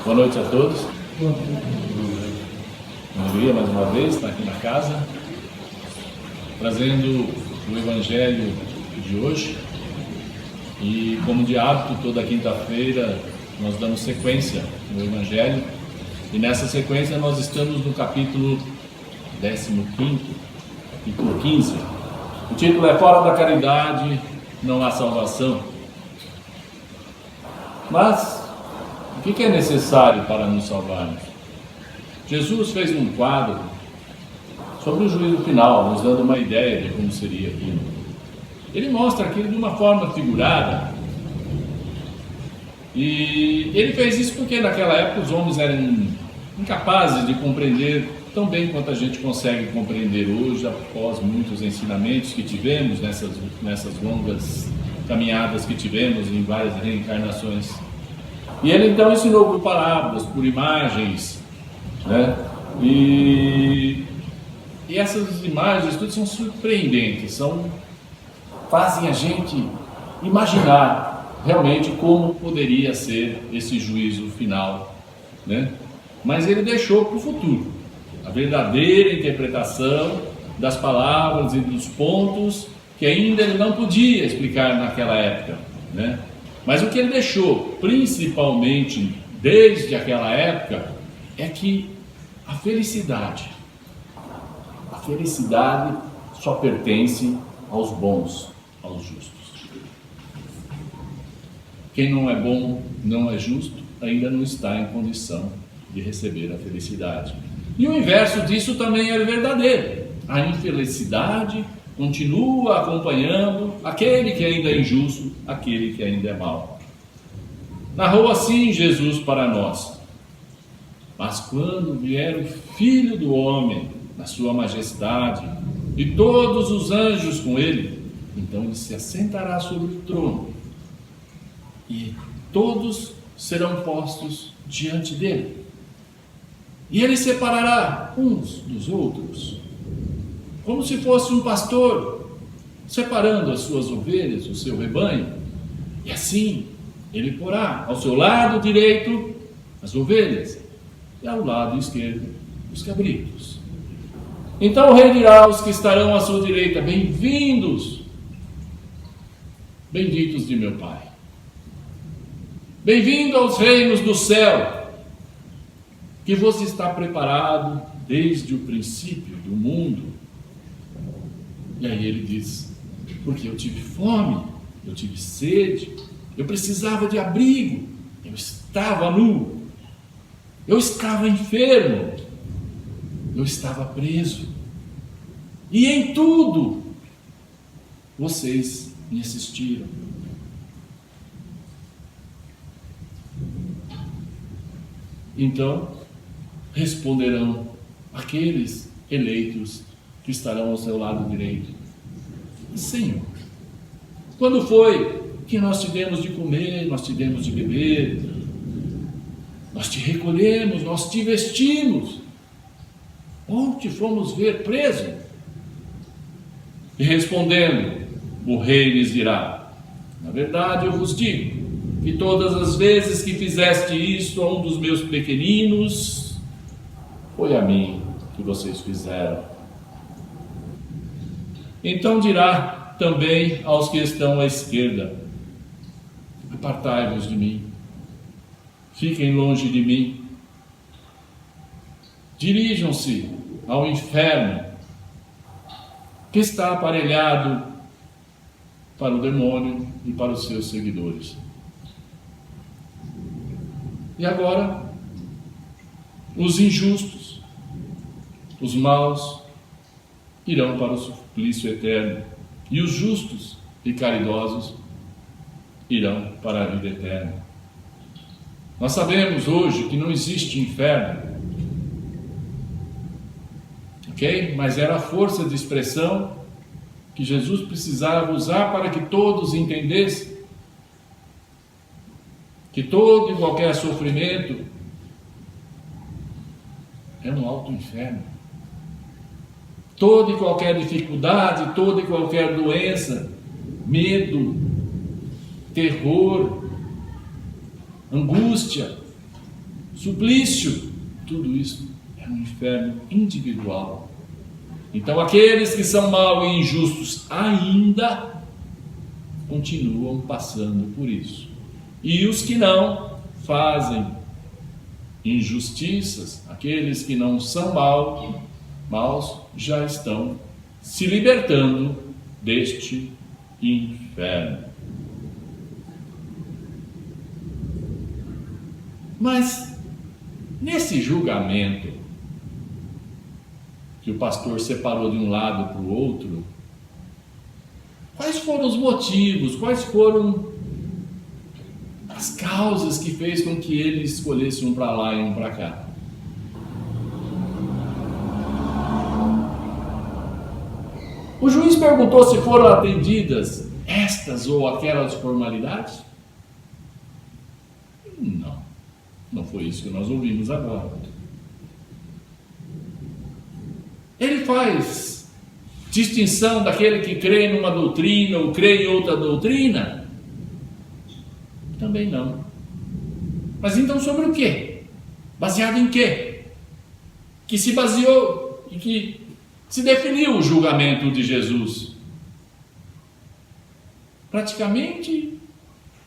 Boa noite a todos. Maria, mais uma vez, está aqui na casa, trazendo o Evangelho de hoje. E como de hábito, toda quinta-feira nós damos sequência no Evangelho. E nessa sequência nós estamos no capítulo 15º, capítulo 15. O título é Fora da Caridade não há salvação. Mas o que é necessário para nos salvarmos? Jesus fez um quadro sobre o juízo final, nos dando uma ideia de como seria aquilo. Ele mostra aquilo de uma forma figurada. E ele fez isso porque naquela época os homens eram incapazes de compreender tão bem quanto a gente consegue compreender hoje, após muitos ensinamentos que tivemos nessas longas caminhadas que tivemos em várias reencarnações. E ele então ensinou por parábolas, por imagens, né? E essas imagens tudo são surpreendentes, fazem a gente imaginar realmente como poderia ser esse juízo final, né? Mas ele deixou para o futuro a verdadeira interpretação das palavras e dos pontos que ainda ele não podia explicar naquela época, né? Mas o que ele deixou, principalmente desde aquela época, é que a felicidade só pertence aos bons, aos justos. Quem não é bom, não é justo, ainda não está em condição de receber a felicidade. E o inverso disso também é verdadeiro. A infelicidade continua acompanhando aquele que ainda é injusto, aquele que ainda é mau. Narrou assim Jesus para nós: mas quando vier o Filho do Homem, na sua majestade, e todos os anjos com ele, então ele se assentará sobre o trono, e todos serão postos diante dele. E ele separará uns dos outros, como se fosse um pastor separando as suas ovelhas, o seu rebanho. E assim ele porá ao seu lado direito as ovelhas e ao lado esquerdo os cabritos. Então o rei dirá aos que estarão à sua direita: bem-vindos, benditos de meu Pai. Bem-vindo aos reinos do céu, que vos está preparado desde o princípio do mundo. E aí ele diz: porque eu tive fome, eu tive sede, eu precisava de abrigo, eu estava nu, eu estava enfermo, eu estava preso, e em tudo vocês me assistiram. Então responderão aqueles eleitos que estarão ao seu lado direito: Senhor, quando foi que nós te demos de comer, nós te demos de beber, nós te recolhemos, nós te vestimos, onde fomos ver preso? E respondendo, o rei lhes dirá: na verdade eu vos digo que todas as vezes que fizeste isto a um dos meus pequeninos, foi a mim que vocês fizeram. Então dirá também aos que estão à esquerda: apartai-vos de mim, fiquem longe de mim, dirijam-se ao inferno, que está aparelhado para o demônio e para os seus seguidores. E agora, os injustos, os maus, irão para o suplício eterno, e os justos e caridosos irão para a vida eterna. Nós sabemos hoje que não existe inferno, ok? Mas era a força de expressão que Jesus precisava usar para que todos entendessem que todo e qualquer sofrimento é um alto inferno. Toda e qualquer dificuldade, toda e qualquer doença, medo, terror, angústia, suplício, tudo isso é um inferno individual. Então aqueles que são maus e injustos ainda continuam passando por isso. E os que não fazem injustiças, aqueles que não são maus, já estão se libertando deste inferno. Mas nesse julgamento que o pastor separou de um lado para o outro, quais foram os motivos, quais foram as causas que fez com que ele escolhesse um para lá e um para cá? O juiz perguntou se foram atendidas estas ou aquelas formalidades? Não foi isso que nós ouvimos agora. Ele faz distinção daquele que crê numa doutrina ou crê em outra doutrina? Também não. Mas então sobre o quê? Baseado em quê? Que se baseou e que se definiu o julgamento de Jesus? Praticamente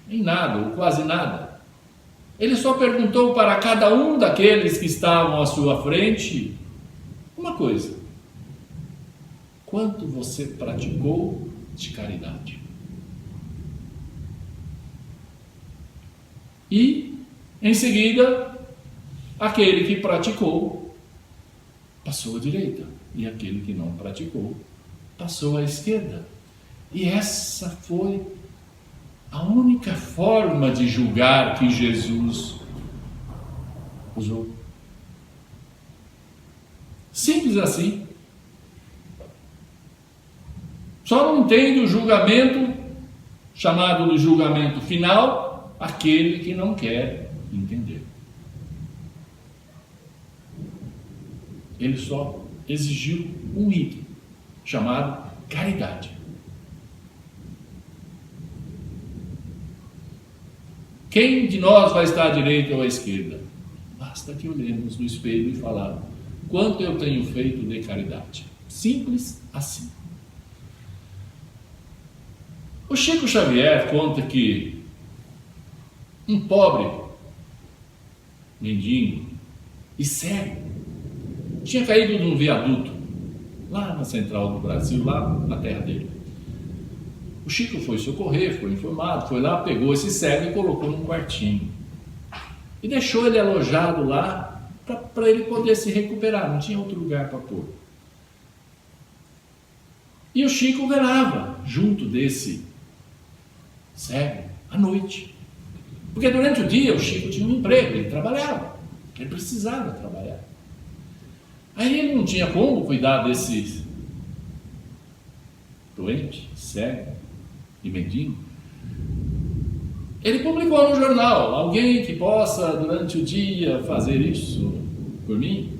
em nada, ou quase nada. Ele só perguntou para cada um daqueles que estavam à sua frente uma coisa: quanto você praticou de caridade? E, em seguida, aquele que praticou passou à direita, e aquele que não praticou passou à esquerda. E essa foi a única forma de julgar que Jesus usou. Simples assim. Só não entende o julgamento, chamado de julgamento final, aquele que não quer entender. Ele só exigiu um item, chamado caridade. Quem de nós vai estar à direita ou à esquerda? Basta que olhemos no espelho e falar: quanto eu tenho feito de caridade? Simples assim. O Chico Xavier conta que um pobre mendigo e cego tinha caído de um viaduto lá na central do Brasil, lá na terra dele. O Chico foi socorrer, foi informado, foi lá, pegou esse cego e colocou num quartinho. E deixou ele alojado lá para ele poder se recuperar, não tinha outro lugar para pôr. E o Chico velava junto desse cego à noite. Porque durante o dia o Chico tinha um emprego, ele trabalhava, ele precisava trabalhar. Aí ele não tinha como cuidar desse doente, cego e mendigo. Ele publicou no jornal: alguém que possa durante o dia fazer isso por mim,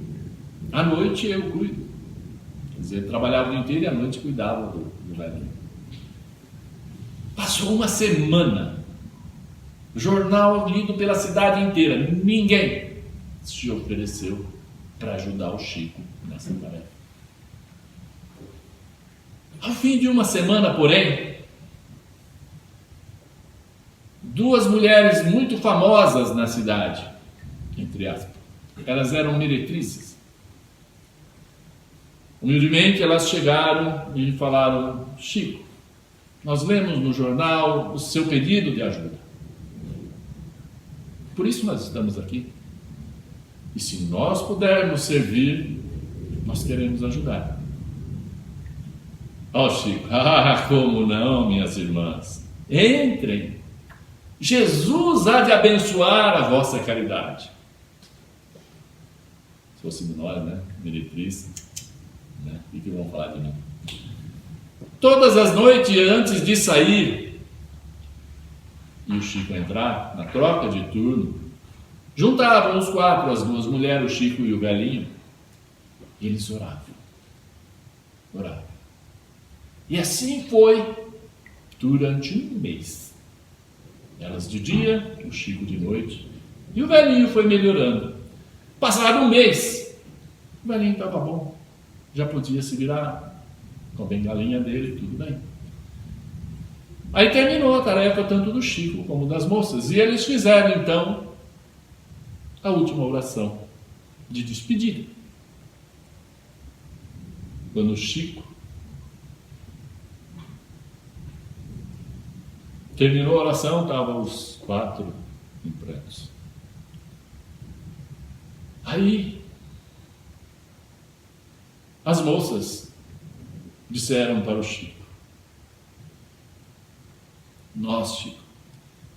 à noite eu cuido. Quer dizer, ele trabalhava o dia inteiro e à noite cuidava do velhinho. Passou uma semana, jornal lido pela cidade inteira, ninguém se ofereceu para ajudar o Chico nessa tarefa. Ao fim de uma semana, porém, duas mulheres muito famosas na cidade, entre aspas, elas eram meretrizes. Humildemente elas chegaram e falaram: Chico, nós lemos no jornal o seu pedido de ajuda. Por isso nós estamos aqui. E se nós pudermos servir, nós queremos ajudar. Ó Chico, como não, minhas irmãs? Entrem. Jesus há de abençoar a vossa caridade. Se fosse nós, né? Meretriz, né? O que vão falar de mim? Todas as noites, antes de sair, e o Chico entrar, na troca de turno, juntavam os quatro, as duas mulheres, o Chico e o velhinho, e eles oravam. Oravam. E assim foi durante um mês. Elas de dia, o Chico de noite, E o velhinho foi melhorando. Passado um mês, o velhinho estava bom, já podia se virar com a bengalinha dele, tudo bem. Aí terminou a tarefa tanto do Chico como das moças, e eles fizeram então a última oração de despedida. Quando o Chico terminou a oração, estavam os 4 em prantos. Aí as moças disseram para o Chico: nós, Chico,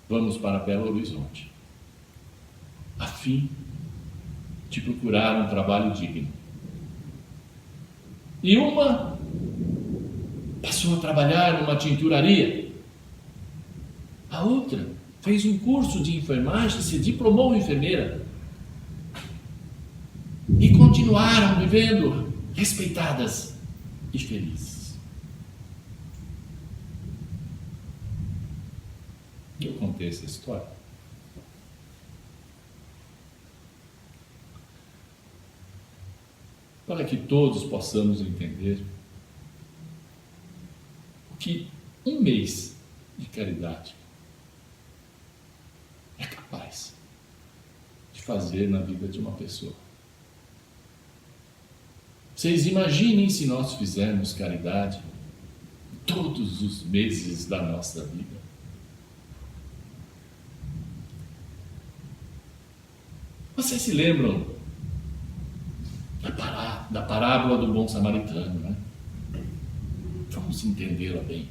vamos para Belo Horizonte, a fim de procurar um trabalho digno. E uma passou a trabalhar numa tinturaria, a outra fez um curso de enfermagem e se diplomou enfermeira. E continuaram vivendo respeitadas e felizes. Eu contei essa história para que todos possamos entender o que um mês de caridade é capaz de fazer na vida de uma pessoa. Vocês imaginem se nós fizermos caridade todos os meses da nossa vida. Vocês se lembram da parábola do bom samaritano, né? Vamos entendê-la bem.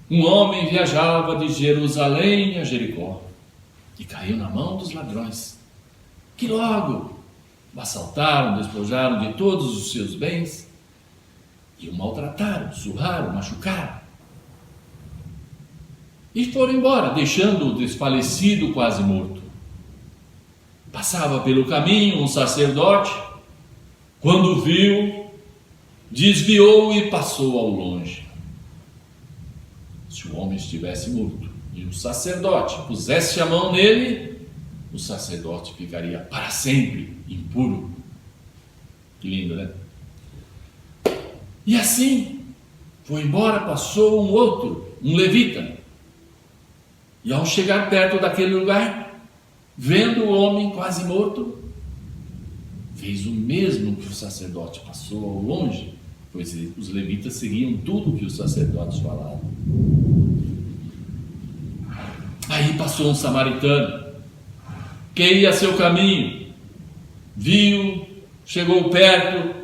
Um homem viajava de Jerusalém a Jericó e caiu na mão dos ladrões, que logo o assaltaram, despojaram de todos os seus bens e o maltrataram, surraram, machucaram. E foram embora, deixando-o desfalecido, quase morto. Passava pelo caminho um sacerdote, quando viu, desviou e passou ao longe. Se o homem estivesse morto e o sacerdote pusesse a mão nele, o sacerdote ficaria para sempre impuro. Que lindo, né? E assim, foi embora, passou um outro, um levita. E ao chegar perto daquele lugar, vendo o homem quase morto, fez o mesmo que o sacerdote, passou ao longe, pois os levitas seguiam tudo que os sacerdotes falavam. Aí passou um samaritano, que ia a seu caminho, viu, chegou perto,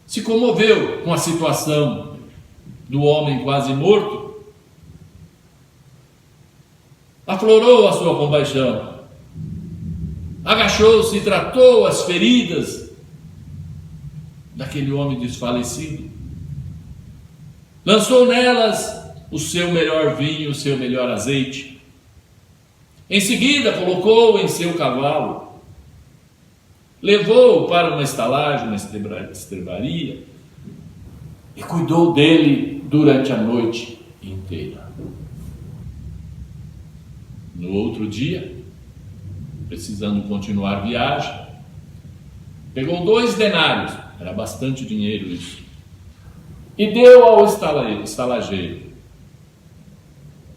se comoveu com a situação do homem quase morto, aflorou a sua compaixão, agachou-se e tratou as feridas daquele homem desfalecido, lançou nelas o seu melhor vinho, o seu melhor azeite. Em seguida, colocou-o em seu cavalo, levou-o para uma estalagem, uma estrebaria, e cuidou dele durante a noite inteira. No outro dia, precisando continuar a viagem, pegou 2 denários, era bastante dinheiro isso, e deu ao estalageiro.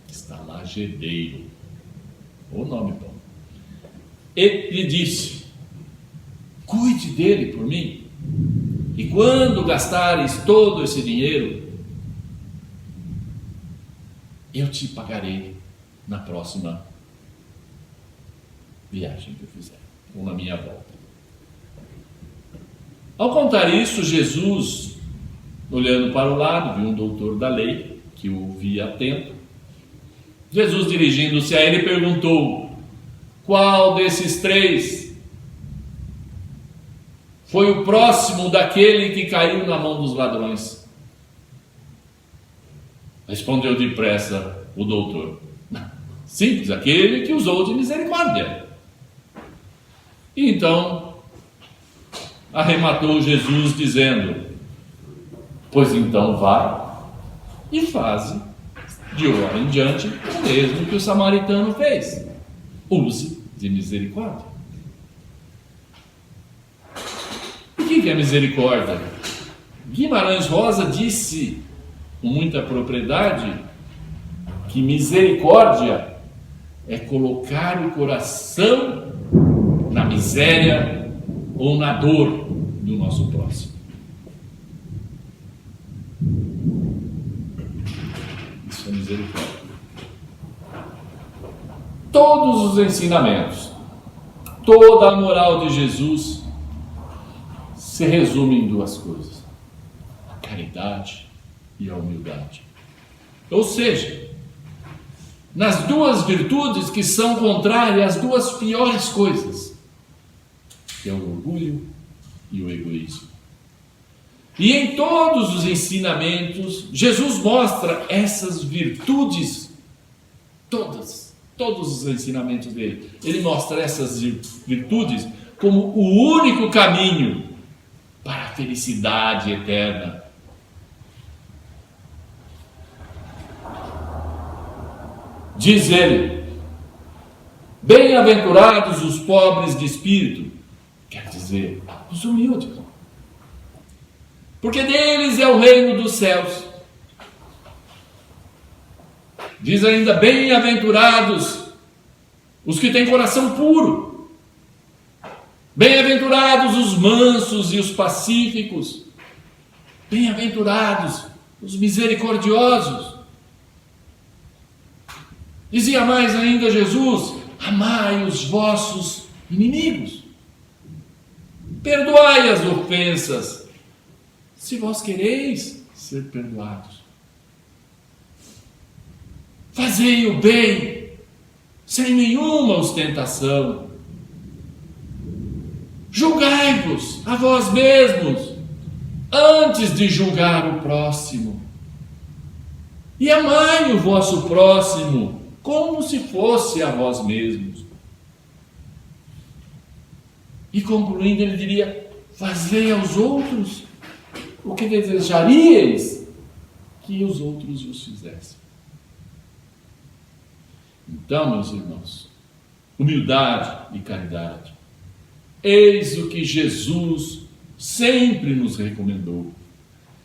Estalagedeiro. O nome bom. E lhe disse: cuide dele por mim, e quando gastares todo esse dinheiro, eu te pagarei na próxima viagem que eu fizer, ou na minha volta. Ao contar isso, Jesus, olhando para o lado, viu um doutor da lei, que o via atento. Jesus, dirigindo-se a ele, perguntou: qual desses 3 foi o próximo daquele que caiu na mão dos ladrões? Respondeu depressa o doutor: simples, aquele que usou de misericórdia. E então arrematou Jesus, dizendo: pois então vai e faze de agora em diante o mesmo que o samaritano fez. use de misericórdia. O que é misericórdia? Guimarães Rosa disse com muita propriedade que misericórdia é colocar o coração na miséria ou na dor do nosso próximo. Isso é misericórdia. Todos os ensinamentos, toda a moral de Jesus se resume em duas coisas: a caridade e a humildade. Ou seja, nas duas virtudes que são contrárias às duas piores coisas, que é o orgulho e o egoísmo. E em todos os ensinamentos, Jesus mostra essas virtudes todos os ensinamentos dele. Ele mostra essas virtudes como o único caminho para a felicidade eterna. Diz ele: bem-aventurados os pobres de espírito, quer dizer, os humildes, porque deles é o reino dos céus. Diz ainda: bem-aventurados os que têm coração puro, bem-aventurados os mansos e os pacíficos, bem-aventurados os misericordiosos. Dizia mais ainda Jesus: amai os vossos inimigos, perdoai as ofensas, se vós quereis ser perdoados. Fazei o bem, sem nenhuma ostentação. Julgai-vos a vós mesmos, antes de julgar o próximo. E amai o vosso próximo, como se fosse a vós mesmos. E concluindo, ele diria: fazei aos outros o que desejaríeis que os outros vos fizessem. Então, meus irmãos, humildade e caridade, eis o que Jesus sempre nos recomendou,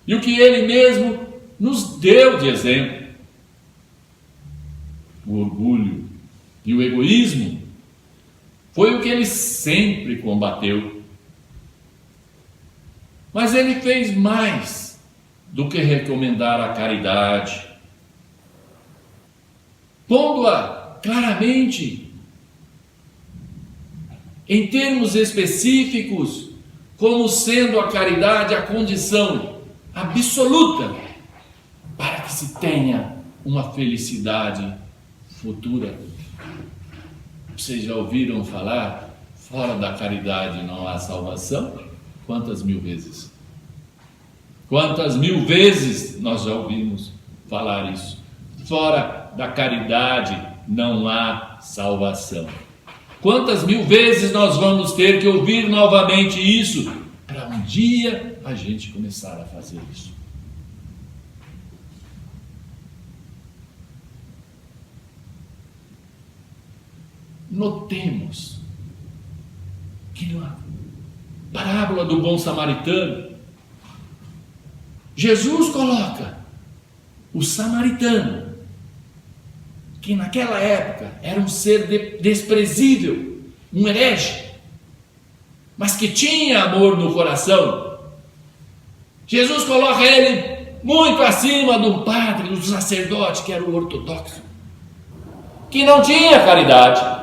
e o que ele mesmo nos deu de exemplo. O orgulho e o egoísmo foi o que ele sempre combateu. Mas ele fez mais do que recomendar a caridade, pondo-a claramente, em termos específicos, como sendo a caridade a condição absoluta para que se tenha uma felicidade futura. Vocês já ouviram falar: fora da caridade não há salvação? Quantas mil vezes? Quantas mil vezes nós já ouvimos falar isso? Fora da caridade não há salvação. Quantas mil vezes nós vamos ter que ouvir novamente isso, para um dia a gente começar a fazer isso? Notemos que na parábola do bom samaritano, Jesus coloca o samaritano, que naquela época era um ser desprezível, um herege, mas que tinha amor no coração. Jesus coloca ele muito acima do padre, do sacerdote, que era o ortodoxo, que não tinha caridade.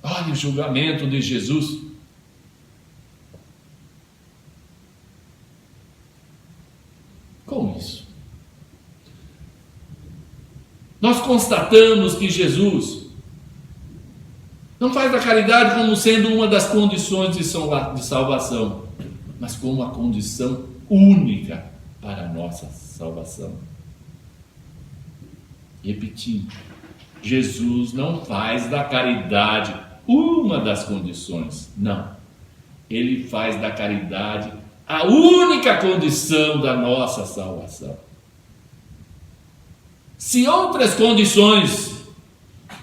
Olha o julgamento de Jesus. Com isso, nós constatamos que Jesus não faz da caridade como sendo uma das condições de salvação, mas como a condição única para a nossa salvação. Repetindo, Jesus não faz da caridade uma das condições, não. Ele faz da caridade a única condição da nossa salvação. Se outras condições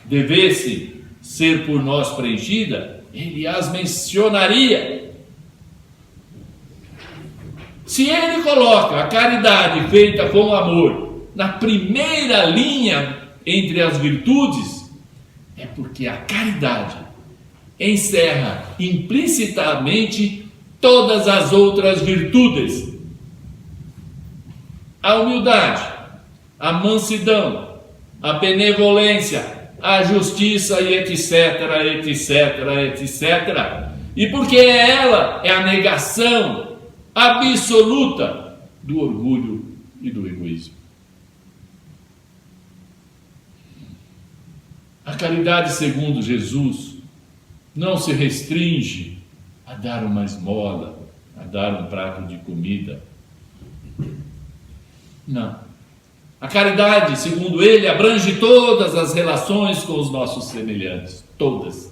devesse ser por nós preenchida, ele as mencionaria. Se ele coloca a caridade feita com amor na primeira linha entre as virtudes, é porque a caridade encerra implicitamente todas as outras virtudes. A humildade, a mansidão, a benevolência, a justiça e etc, etc, etc. E porque ela é a negação absoluta do orgulho e do egoísmo. A caridade, segundo Jesus, não se restringe a dar uma esmola, a dar um prato de comida. Não. A caridade, segundo ele, abrange todas as relações com os nossos semelhantes. Todas.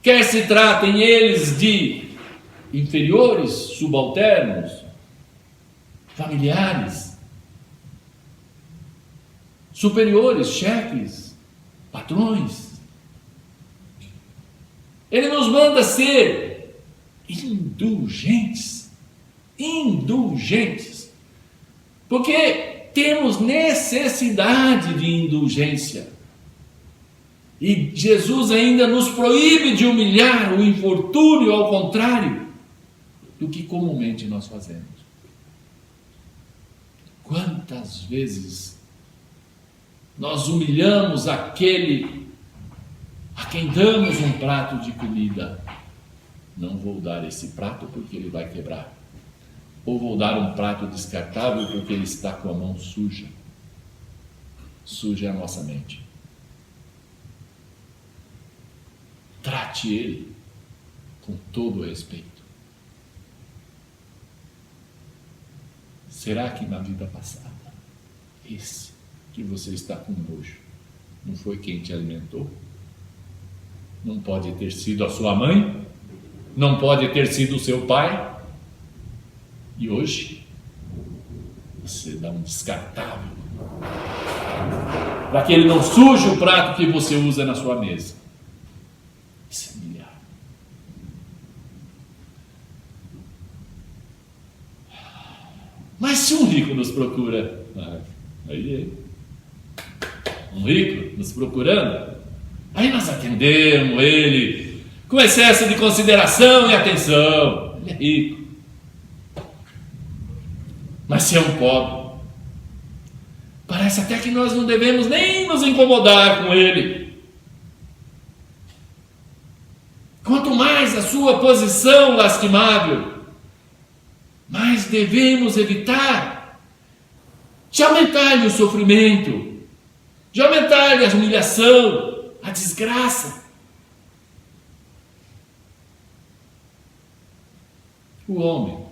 Quer se tratem eles de inferiores, subalternos, familiares, superiores, chefes, patrões. Ele nos manda ser indulgentes. Indulgentes. Porque temos necessidade de indulgência. E Jesus ainda nos proíbe de humilhar o infortúnio, ao contrário do que comumente nós fazemos. Quantas vezes nós humilhamos aquele a quem damos um prato de comida? Não vou dar esse prato porque ele vai quebrar. Ou vou dar um prato descartável porque ele está com a mão suja. Suja é a nossa mente. Trate ele com todo o respeito. Será que na vida passada, esse que você está com nojo, não foi quem te alimentou? Não pode ter sido a sua mãe? Não pode ter sido o seu pai? E hoje, você dá um descartável para que ele não suje o prato que você usa na sua mesa. Isso é humilhar. Mas se um rico nos procura, um rico nos procurando, aí nós atendemos ele com excesso de consideração e atenção. Ele é rico. Mas se é um pobre, parece até que nós não devemos nem nos incomodar com ele. Quanto mais a sua posição lastimável, mais devemos evitar de aumentar-lhe o sofrimento, de aumentar-lhe a humilhação, a desgraça. O homem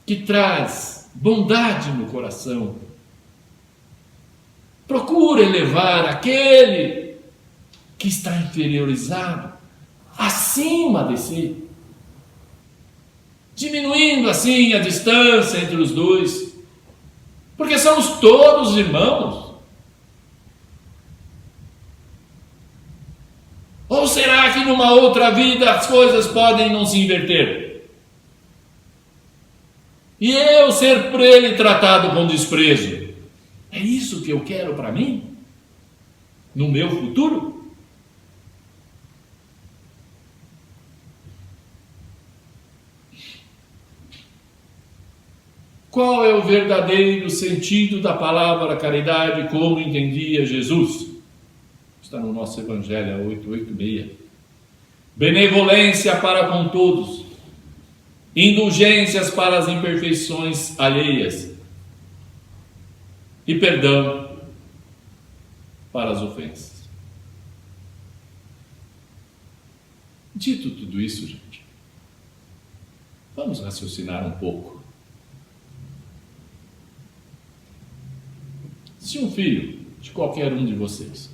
que traz bondade no coração procura elevar aquele que está inferiorizado acima de si, diminuindo assim a distância entre os dois, porque somos todos irmãos. Ou será que numa outra vida as coisas podem não se inverter? E eu ser por ele tratado com desprezo? É isso que eu quero para mim? No meu futuro? Qual é o verdadeiro sentido da palavra caridade como entendia Jesus? Está no nosso Evangelho 886. Benevolência para com todos, indulgências para as imperfeições alheias e perdão para as ofensas. Dito tudo isso, gente, vamos raciocinar um pouco. Se um filho de qualquer um de vocês,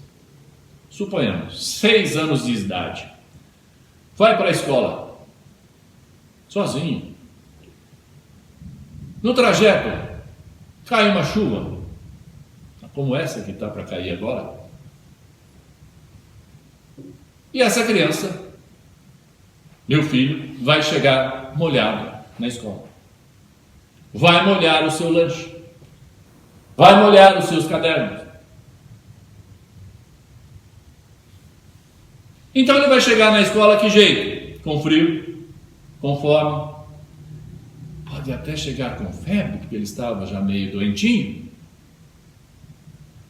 suponhamos 6 anos de idade, vai para a escola sozinho, no trajeto cai uma chuva, como essa que está para cair agora. E essa criança, meu filho, vai chegar molhado na escola. Vai molhar o seu lanche. Vai molhar os seus cadernos. Então ele vai chegar na escola que jeito? Com frio, com fome. Pode até chegar com febre, porque ele estava já meio doentinho.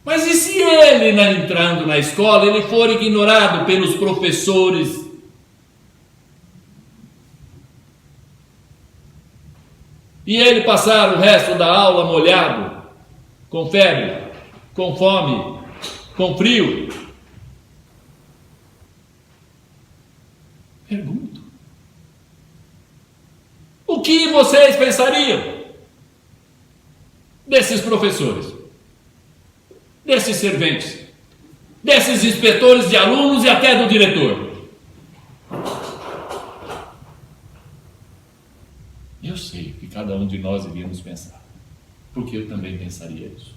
Mas e se ele, entrando na escola, ele for ignorado pelos professores? E ele passar o resto da aula molhado, com febre, com fome, com frio? Pergunto. O que vocês pensariam desses professores, desses serventes, desses inspetores de alunos e até do diretor? Eu sei o que cada um de nós iríamos pensar, porque eu também pensaria isso.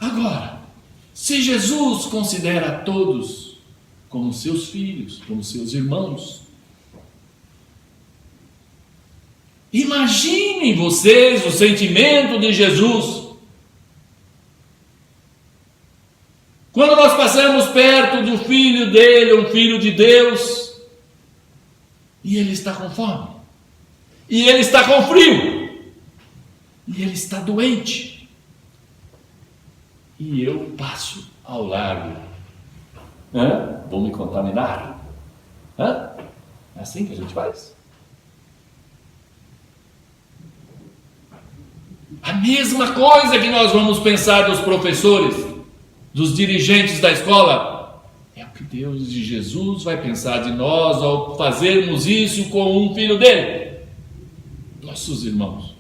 Agora, se Jesus considera todos como seus filhos, como seus irmãos, imaginem vocês o sentimento de Jesus quando nós passamos perto do filho dele, um filho de Deus, e ele está com fome, e ele está com frio, e ele está doente, e eu passo ao largo. Vou me contaminar? É assim que a gente faz? A mesma coisa que nós vamos pensar dos professores, dos dirigentes da escola, é o que Deus de Jesus vai pensar de nós ao fazermos isso com um filho dele, nossos irmãos.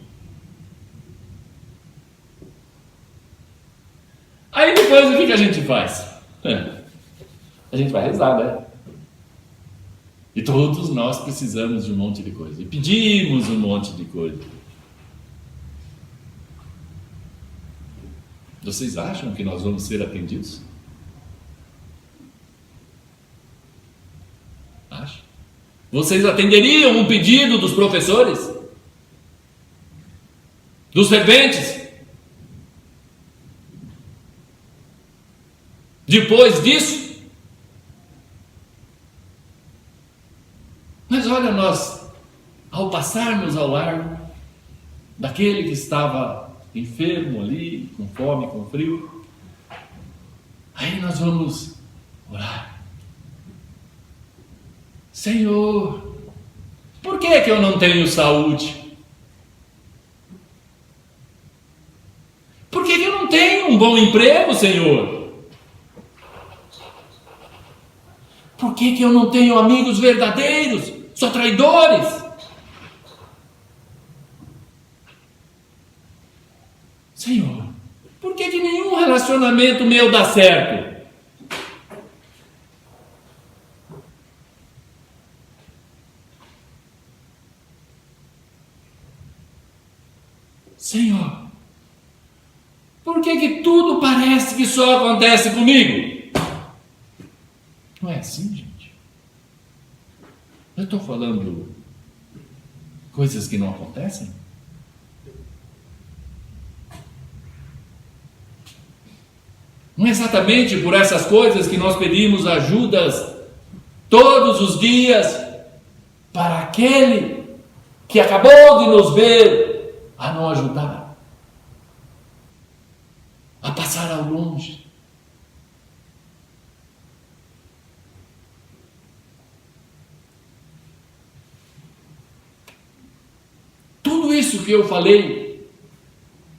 Aí depois o que a gente faz? A gente vai rezar, né? E todos nós precisamos de um monte de coisa. E pedimos um monte de coisa. Vocês acham que nós vamos ser atendidos? Acham? Vocês atenderiam um pedido dos professores? Dos serventes? Depois disso? Mas olha, nós, ao passarmos ao largo daquele que estava enfermo ali, com fome, com frio, aí nós vamos orar. Senhor, por que eu não tenho saúde? Por que eu não tenho um bom emprego, Senhor? Por que eu não tenho amigos verdadeiros? Só traidores? Senhor, por que nenhum relacionamento meu dá certo? Senhor, por que tudo parece que só acontece comigo? Não é assim, gente. Eu estou falando coisas que não acontecem? Não é exatamente por essas coisas que nós pedimos ajudas todos os dias para aquele que acabou de nos ver a não ajudar, a passar ao longe? Tudo isso que eu falei,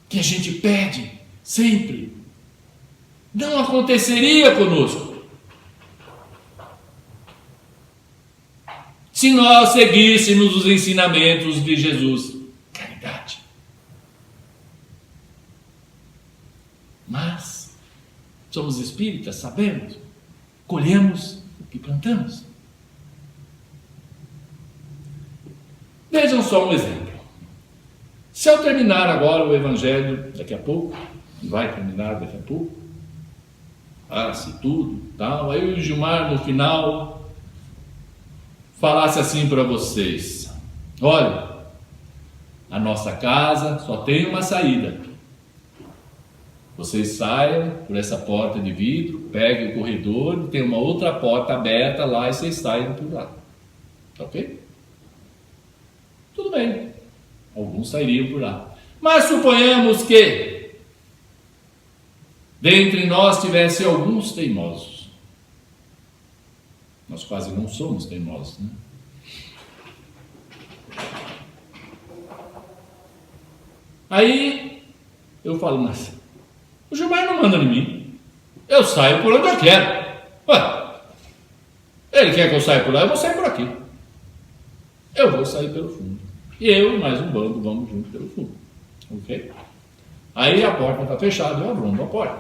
que a gente pede sempre, não aconteceria conosco se nós seguíssemos os ensinamentos de Jesus. Caridade. Mas somos espíritas, sabemos, colhemos o que plantamos. Vejam só um exemplo. Se eu terminar agora o evangelho daqui a pouco, vai terminar daqui a pouco, se tudo, tal, aí o Gilmar no final falasse assim para vocês: olha, a nossa casa só tem uma saída. Vocês saiam por essa porta de vidro, peguem o corredor, tem uma outra porta aberta lá e vocês saem por lá. Tá ok? Tudo bem. Alguns sairiam por lá. Mas suponhamos que dentre nós tivesse alguns teimosos. Nós quase não somos teimosos, né? Aí eu falo, mas o Gilmar não manda em mim. Eu saio por onde eu quero. Ué, ele quer que eu saia por lá, eu vou sair por aqui. Eu vou sair pelo fundo. E eu e mais um bando vamos junto pelo fundo. Ok? Aí a porta está fechada, eu arrumo a porta.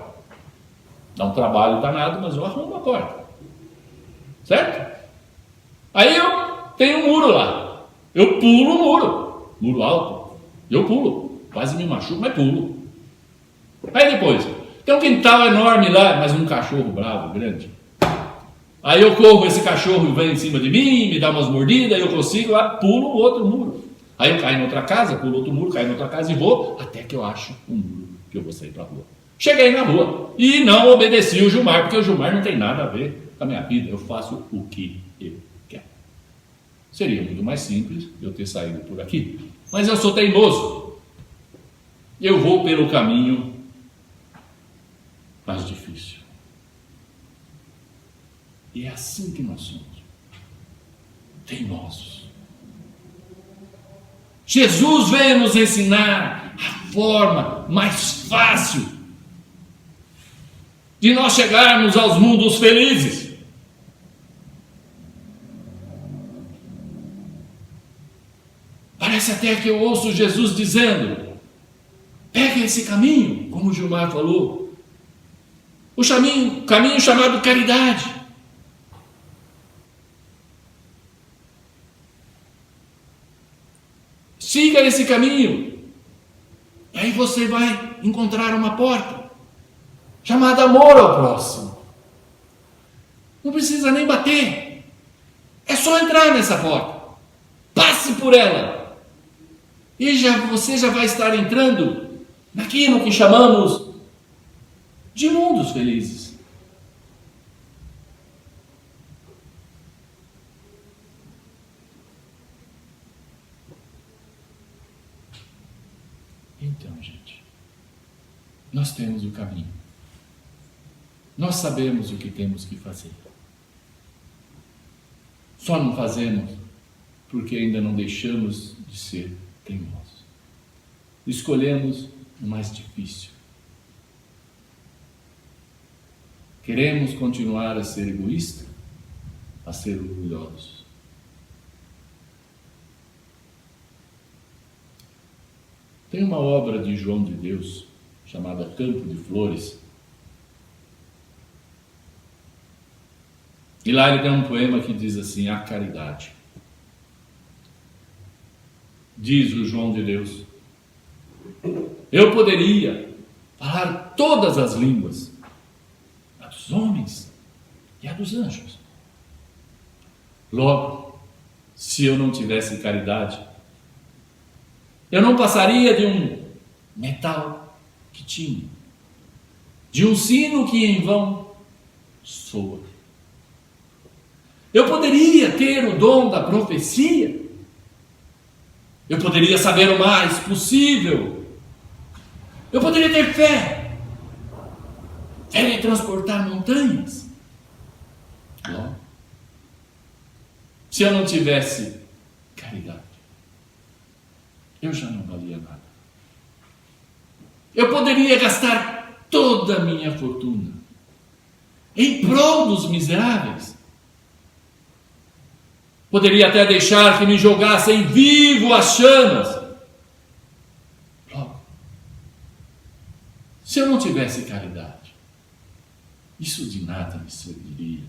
Dá um trabalho danado, mas eu arrumo a porta. Certo? Aí eu tenho um muro lá. Eu pulo o muro. Muro alto. Eu pulo. Quase me machuco, mas pulo. Aí depois, tem um quintal enorme lá, mas um cachorro bravo, grande. Aí eu corro, esse cachorro vem em cima de mim, me dá umas mordidas, aí eu consigo, lá, pulo o outro muro. Aí eu caio em outra casa, pulo outro muro, caio em outra casa e vou, até que eu acho um muro que eu vou sair para a rua. Cheguei na rua e não obedeci o Gilmar, porque o Gilmar não tem nada a ver com a minha vida, eu faço o que eu quero. Seria muito mais simples eu ter saído por aqui, mas eu sou teimoso. Eu vou pelo caminho mais difícil. E é assim que nós somos, teimosos. Jesus veio nos ensinar a forma mais fácil de nós chegarmos aos mundos felizes. Parece até que eu ouço Jesus dizendo: pega esse caminho, como o Gilmar falou, o caminho chamado caridade. Siga esse caminho, e aí você vai encontrar uma porta chamada amor ao próximo. Não precisa nem bater, é só entrar nessa porta, passe por ela, e você já vai estar entrando naquilo que chamamos de mundos felizes. Então, gente, nós temos o caminho. Nós sabemos o que temos que fazer. Só não fazemos porque ainda não deixamos de ser teimosos. Escolhemos o mais difícil. Queremos continuar a ser egoístas, a ser orgulhosos. Tem uma obra de João de Deus chamada Campo de Flores. E lá ele tem um poema que diz assim: a caridade. Diz o João de Deus: eu poderia falar todas as línguas, a dos homens e a dos anjos. Logo, se eu não tivesse caridade, eu não passaria de um metal que tinha, de um sino que em vão soa. Eu poderia ter o dom da profecia, eu poderia saber o mais possível, eu poderia ter fé de transportar montanhas. Não. Se eu não tivesse caridade, eu já não valia nada. Eu poderia gastar toda a minha fortuna em prol dos miseráveis. Poderia até deixar que me jogassem vivo às chamas. Logo, se eu não tivesse caridade, isso de nada me serviria.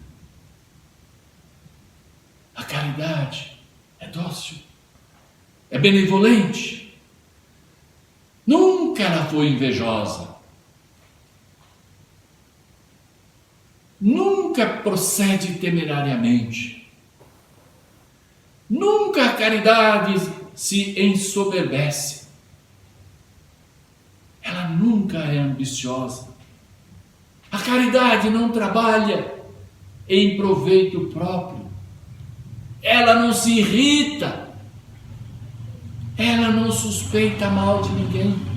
A caridade é dócil, é benevolente, foi invejosa. Nunca procede temerariamente. Nunca a caridade se ensoberbece. Ela nunca é ambiciosa. A caridade não trabalha em proveito próprio. Ela não se irrita. Ela não suspeita mal de ninguém.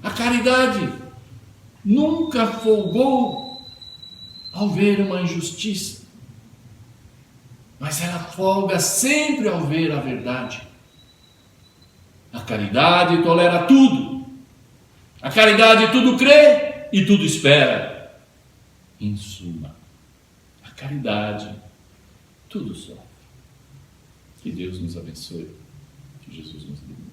A caridade nunca folgou ao ver uma injustiça, mas ela folga sempre ao ver a verdade. A caridade tolera tudo. A caridade tudo crê e tudo espera. Em suma, a caridade tudo sofre. Que Deus nos abençoe. Que Jesus nos livre.